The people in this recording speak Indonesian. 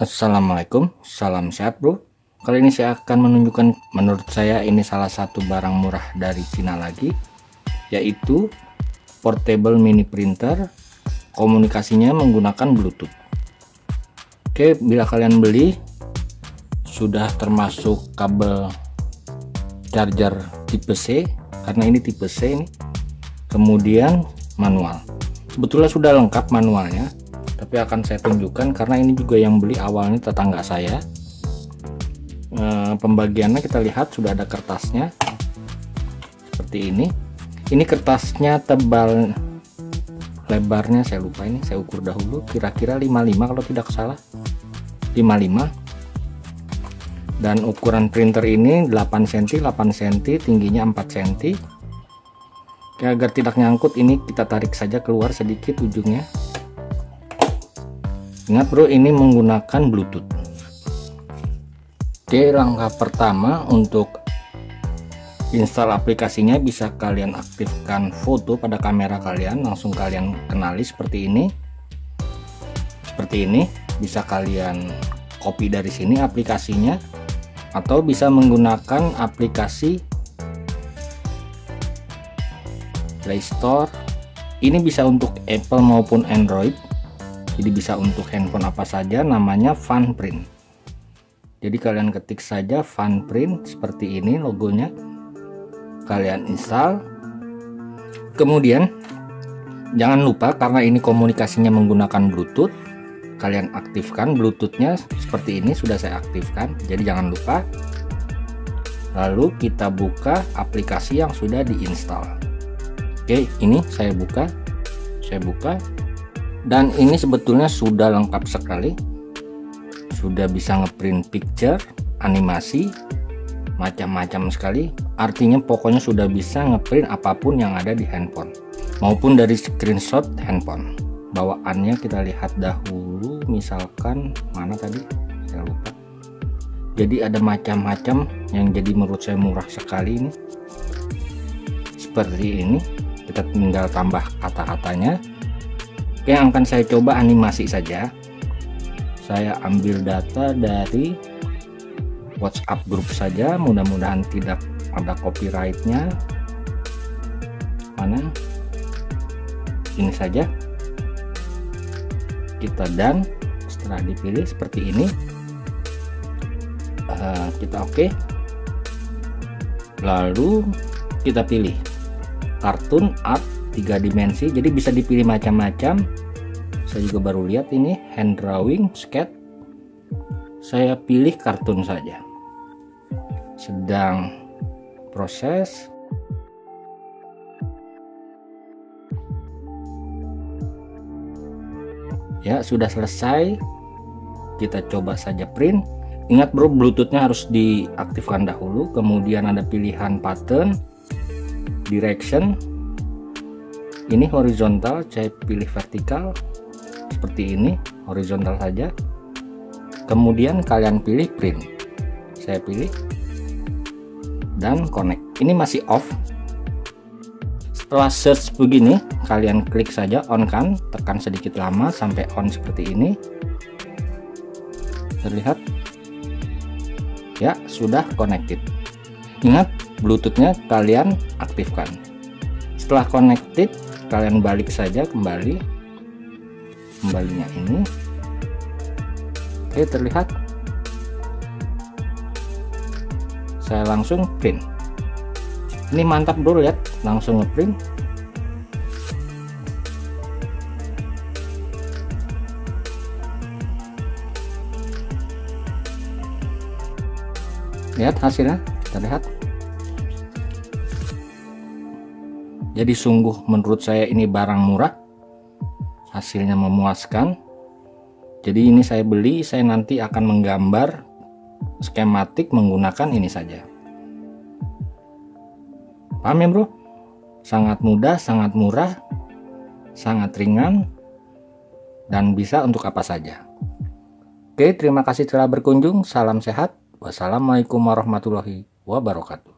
Assalamualaikum, salam sehat bro. Kali ini saya akan menunjukkan, menurut saya ini salah satu barang murah dari Cina lagi, yaitu portable mini printer. Komunikasinya menggunakan Bluetooth. Oke, bila kalian beli sudah termasuk kabel charger tipe C, karena ini tipe C ini. Kemudian manual, sebetulnya sudah lengkap manualnya, tapi akan saya tunjukkan karena ini juga yang beli awalnya tetangga saya. Pembagiannya kita lihat sudah ada kertasnya seperti ini. Ini kertasnya tebal, lebarnya saya lupa, ini saya ukur dahulu, kira-kira 55 kalau tidak salah, 55. Dan ukuran printer ini 8 cm 8 cm, tingginya 4 cm. Oke, agar tidak nyangkut ini kita tarik saja keluar sedikit ujungnya. Ingat bro, ini menggunakan Bluetooth. Oke, langkah pertama untuk install aplikasinya, bisa kalian aktifkan foto pada kamera kalian, langsung kalian kenali seperti ini. Seperti ini, bisa kalian copy dari sini aplikasinya, atau bisa menggunakan aplikasi Play Store. Ini bisa untuk Apple maupun Android. Jadi bisa untuk handphone apa saja, namanya Funprint. Jadi kalian ketik saja Funprint seperti ini logonya, kalian install. Kemudian jangan lupa, karena ini komunikasinya menggunakan Bluetooth, kalian aktifkan Bluetoothnya seperti ini, sudah saya aktifkan, jadi jangan lupa. Lalu kita buka aplikasi yang sudah diinstal. Oke, ini saya buka, dan ini sebetulnya sudah lengkap sekali. Sudah bisa ngeprint picture, animasi, macam-macam sekali. Artinya pokoknya sudah bisa ngeprint apapun yang ada di handphone, maupun dari screenshot handphone. Bawaannya kita lihat dahulu, misalkan mana tadi saya lupa. Jadi ada macam-macam yang jadi menurut saya murah sekali ini. Seperti ini, kita tinggal tambah kata-katanya. Oke, yang akan saya coba animasi saja. Saya ambil data dari WhatsApp grup saja, mudah-mudahan tidak ada copyrightnya. Mana? Ini saja. Kita dan setelah dipilih seperti ini, kita oke. Lalu kita pilih kartun art 3 dimensi, jadi bisa dipilih macam-macam. Saya juga baru lihat ini hand drawing, sketch. Saya pilih kartun saja. Sedang proses. Ya, sudah selesai. Kita coba saja print. Ingat bro, Bluetoothnya harus diaktifkan dahulu. Kemudian ada pilihan pattern, direction. Ini horizontal, saya pilih vertikal seperti ini, horizontal saja. Kemudian kalian pilih print, saya pilih, dan connect. Ini masih off. Setelah search begini, kalian klik saja on kan, tekan sedikit lama sampai on seperti ini. Terlihat ya, sudah connected. Ingat, Bluetoothnya kalian aktifkan. Setelah connected, kalian balik saja kembalinya ini. Oke, terlihat. Saya langsung print. Ini mantap bro, lihat, langsung ngeprint. Lihat hasilnya, kita lihat. Jadi sungguh menurut saya ini barang murah, hasilnya memuaskan. Jadi ini saya beli, saya nanti akan menggambar skematik menggunakan ini saja. Paham ya bro? Sangat mudah, sangat murah, sangat ringan, dan bisa untuk apa saja. Oke, terima kasih telah berkunjung. Salam sehat. Wassalamualaikum warahmatullahi wabarakatuh.